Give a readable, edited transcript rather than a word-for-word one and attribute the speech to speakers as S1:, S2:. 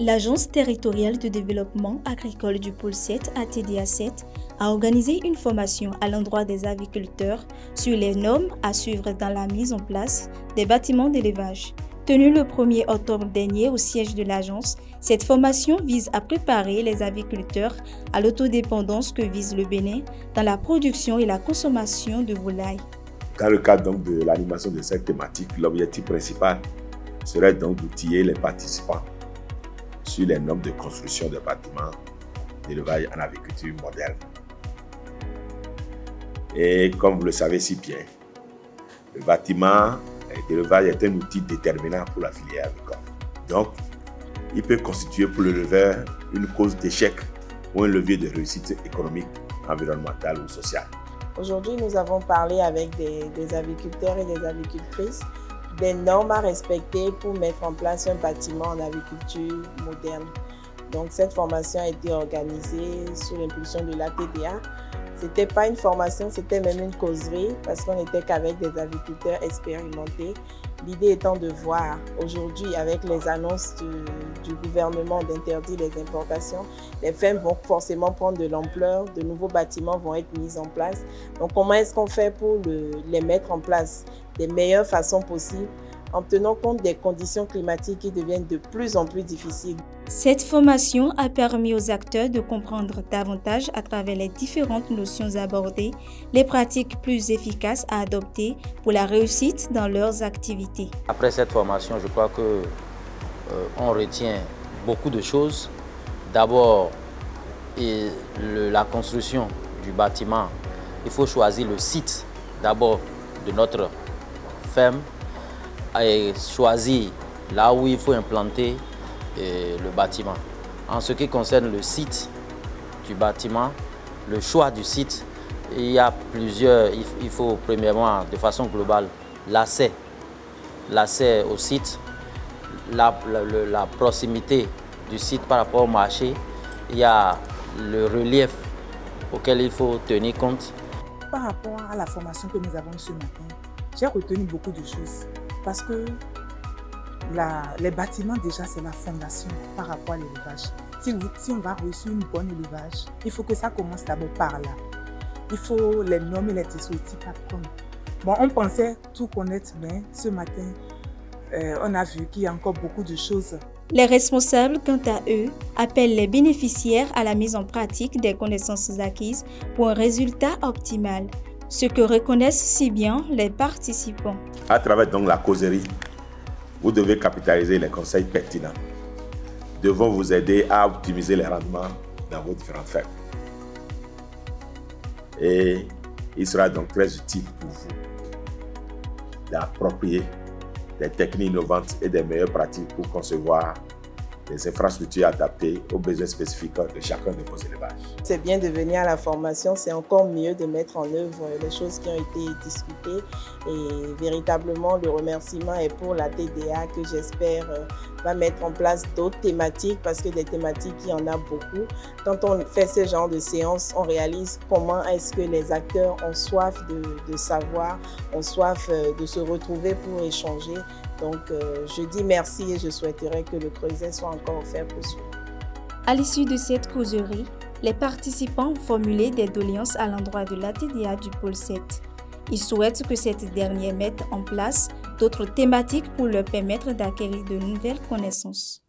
S1: L'Agence territoriale de développement agricole du pôle 7, ATDA 7, a organisé une formation à l'endroit des aviculteurs sur les normes à suivre dans la mise en place des bâtiments d'élevage. Tenue le 1er octobre dernier au siège de l'agence, cette formation vise à préparer les aviculteurs à l'autodépendance que vise le Bénin dans la production et la consommation de volailles.
S2: Dans le cadre donc de l'animation de cette thématique, l'objectif principal serait donc d'outiller les participants sur les normes de construction de bâtiments d'élevage en agriculture moderne. Et comme vous le savez si bien, le bâtiment d'élevage est un outil déterminant pour la filière agricole. Donc, il peut constituer pour l'éleveur une cause d'échec ou un levier de réussite économique, environnementale ou sociale.
S3: Aujourd'hui, nous avons parlé avec des aviculteurs et des avicultrices des normes à respecter pour mettre en place un bâtiment en agriculture moderne. Donc, cette formation a été organisée sous l'impulsion de l'ATDA. Ce n'était pas une formation, c'était même une causerie parce qu'on n'était qu'avec des agriculteurs expérimentés. L'idée étant de voir aujourd'hui, avec les annonces du gouvernement d'interdire les importations, les fermes vont forcément prendre de l'ampleur, de nouveaux bâtiments vont être mis en place. Donc comment est-ce qu'on fait pour les mettre en place des meilleures façons possibles en tenant compte des conditions climatiques qui deviennent de plus en plus difficiles.
S1: Cette formation a permis aux acteurs de comprendre davantage à travers les différentes notions abordées, les pratiques plus efficaces à adopter pour la réussite dans leurs activités.
S4: Après cette formation, je crois que on retient beaucoup de choses. D'abord, la construction du bâtiment. Il faut choisir le site d'abord de notre ferme et choisir là où il faut implanter le bâtiment. En ce qui concerne le site du bâtiment, le choix du site, il y a plusieurs, il faut premièrement de façon globale l'accès au site, la proximité du site par rapport au marché, il y a le relief auquel il faut tenir compte.
S5: Par rapport à la formation que nous avons ce matin, j'ai retenu beaucoup de choses parce que les bâtiments déjà c'est la fondation par rapport à l'élevage. Si on va réussir une bonne élevage, il faut que ça commence d'abord par là. Il faut les normes et les dispositifs apprendre. Bon, on pensait tout connaître, mais ce matin, on a vu qu'il y a encore beaucoup de choses.
S1: Les responsables, quant à eux, appellent les bénéficiaires à la mise en pratique des connaissances acquises pour un résultat optimal, ce que reconnaissent si bien les participants.
S2: À travers donc la causerie, vous devez capitaliser les conseils pertinents. Devons vous aider à optimiser les rendements dans vos différentes fermes. Et il sera donc très utile pour vous d'approprier des techniques innovantes et des meilleures pratiques pour concevoir des infrastructures adaptées aux besoins spécifiques de chacun de vos élevages.
S3: C'est bien de venir à la formation, c'est encore mieux de mettre en œuvre les choses qui ont été discutées et véritablement le remerciement est pour la TDA que j'espère va mettre en place d'autres thématiques parce que des thématiques il y en a beaucoup. Quand on fait ce genre de séance, on réalise comment est-ce que les acteurs ont soif de savoir, ont soif de se retrouver pour échanger. Donc je dis merci et je souhaiterais que le creuset soit encore offert pour cela.
S1: À l'issue de cette causerie, les participants ont formulé des doléances à l'endroit de l'ATDA du pôle 7. Ils souhaitent que cette dernière mette en place d'autres thématiques pour leur permettre d'acquérir de nouvelles connaissances.